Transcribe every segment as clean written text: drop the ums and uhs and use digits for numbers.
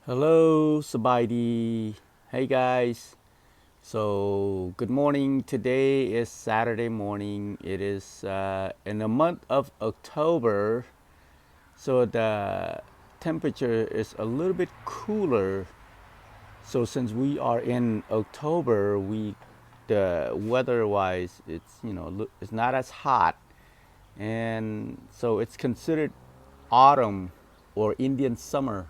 Hello, Sabaidi. Hey guys. So, good morning. Today is Saturday morning. It is in the month of October. So, the temperature is a little bit cooler. So, since we are in October, the weather-wise, it's not as hot, and so it's considered autumn or Indian summer.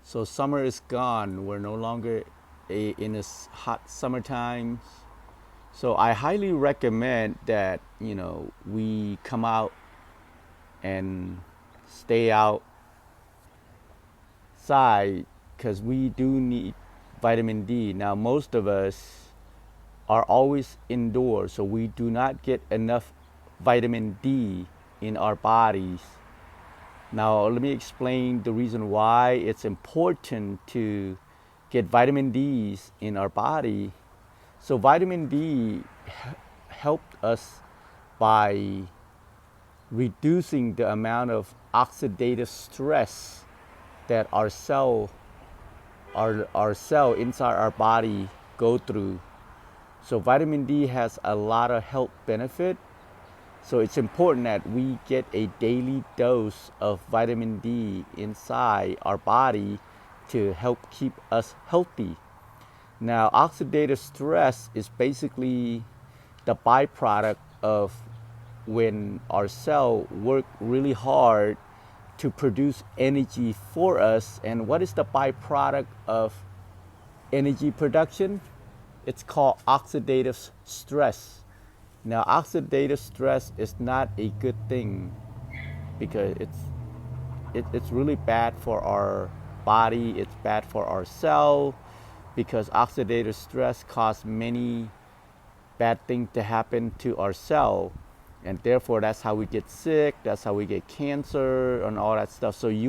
So summer is gone. We're no longer in this hot summertime. So I highly recommend that we come out and stay outside because we do need vitamin D. Now most of us are always indoors, so we do not get enough vitamin D in our bodies. Now, let me explain the reason why it's important to get vitamin D's in our body. So, vitamin D helped us by reducing the amount of oxidative stress that our cell inside our body go through. So, vitamin D has a lot of health benefit. So it's important that we get a daily dose of vitamin D inside our body to help keep us healthy. Now, oxidative stress is basically the byproduct of when our cell work really hard to produce energy for us. And what is the byproduct of energy production? It's called oxidative stress. Now, oxidative stress is not a good thing because it's really bad for our body. It's bad for our cell because oxidative stress causes many bad things to happen to our cell, and therefore that's how we get sick. That's how we get cancer and all that stuff. So we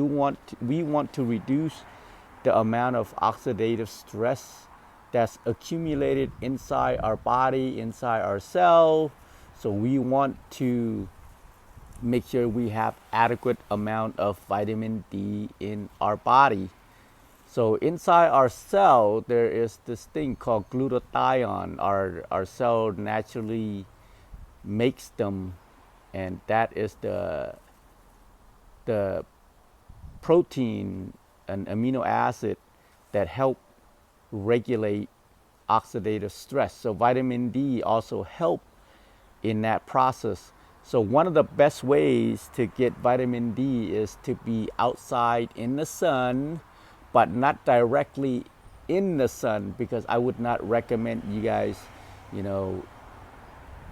want to reduce the amount of oxidative stress that's accumulated inside our body, inside our cell. So we want to make sure we have adequate amount of vitamin D in our body. So inside our cell, there is this thing called glutathione. Our cell naturally makes them, and that is the protein, an amino acid that help regulate oxidative stress. So vitamin D also help in that process. So one of the best ways to get vitamin D is to be outside in the sun, but not directly in the sun, because I would not recommend you guys, you know,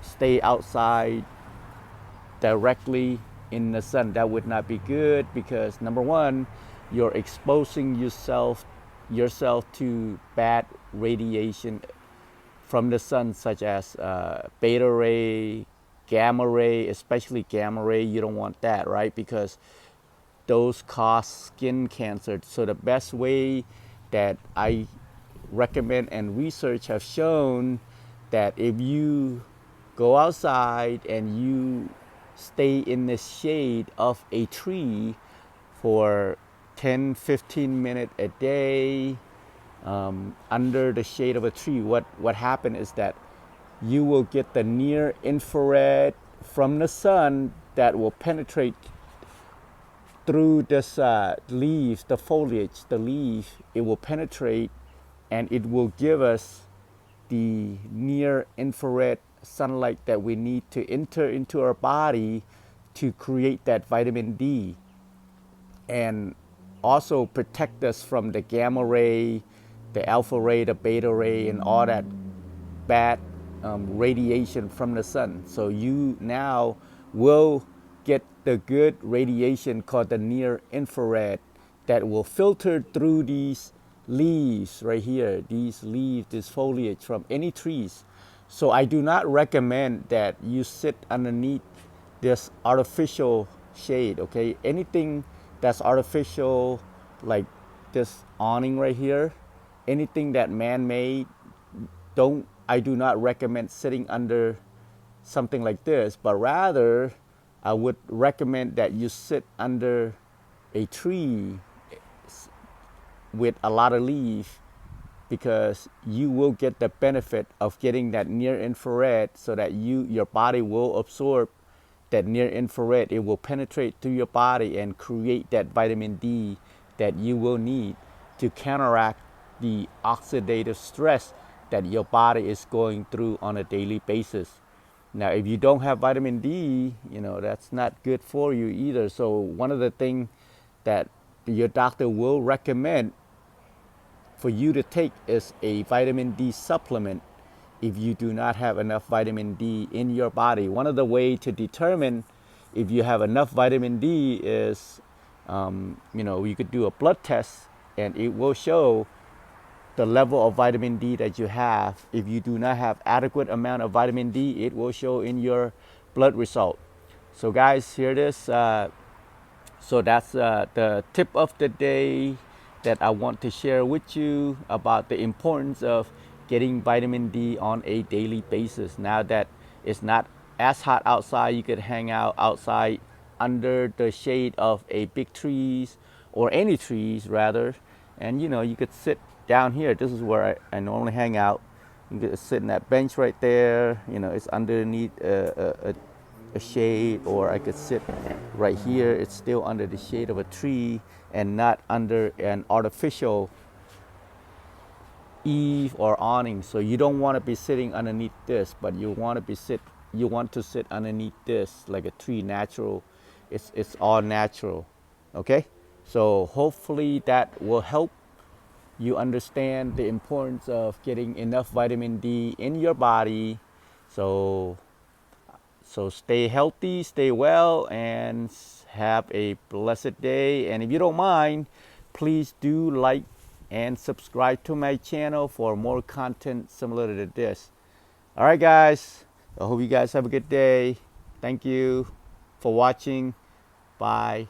stay outside directly in the sun. That would not be good because number one, you're exposing yourself to bad radiation from the sun, such as beta ray, gamma ray, especially gamma ray. You don't want that, right? Because those cause skin cancer. So the best way that I recommend and research have shown that if you go outside and you stay in the shade of a tree for 10-15 minutes a day, under the shade of a tree, what happened is that you will get the near infrared from the sun that will penetrate through this leaves, the foliage, the leaf. It will penetrate and it will give us the near infrared sunlight that we need to enter into our body to create that vitamin D, and also protect us from the gamma ray, the alpha ray, the beta ray, and all that bad radiation from the sun. So you now will get the good radiation called the near infrared that will filter through these leaves right here, these leaves, this foliage from any trees. So I do not recommend that you sit underneath this artificial shade, okay? Anything that's artificial, like this awning right here, anything that man-made, I do not recommend sitting under something like this, but rather I would recommend that you sit under a tree with a lot of leaf, because you will get the benefit of getting that near infrared, so that your body will absorb that near infrared. It will penetrate through your body and create that vitamin D that you will need to counteract the oxidative stress that your body is going through on a daily basis. Now, if you don't have vitamin D, that's not good for you either. So one of the things that your doctor will recommend for you to take is a vitamin D supplement if you do not have enough vitamin D in your body. One of the ways to determine if you have enough vitamin D is, you could do a blood test, and it will show the level of vitamin D that you have. If you do not have adequate amount of vitamin D, it will show in your blood result. So guys, here it is. So that's the tip of the day that I want to share with you about the importance of getting vitamin D on a daily basis. Now that it's not as hot outside, you could hang out outside under the shade of a big trees, or any trees rather, and you could sit down here. This is where I normally hang out. You could sit in that bench right there. It's underneath a shade, or I could sit right here. It's still under the shade of a tree and not under an artificial eave or awning. So you don't want to be sitting underneath this, but you want to sit underneath this like a tree, natural. It's all natural. Okay, so hopefully that will help you understand the importance of getting enough vitamin D in your body. So stay healthy, stay well, and have a blessed day. And if you don't mind, please do like and subscribe to my channel for more content similar to this. All right, guys. I hope you guys have a good day. Thank you for watching. Bye.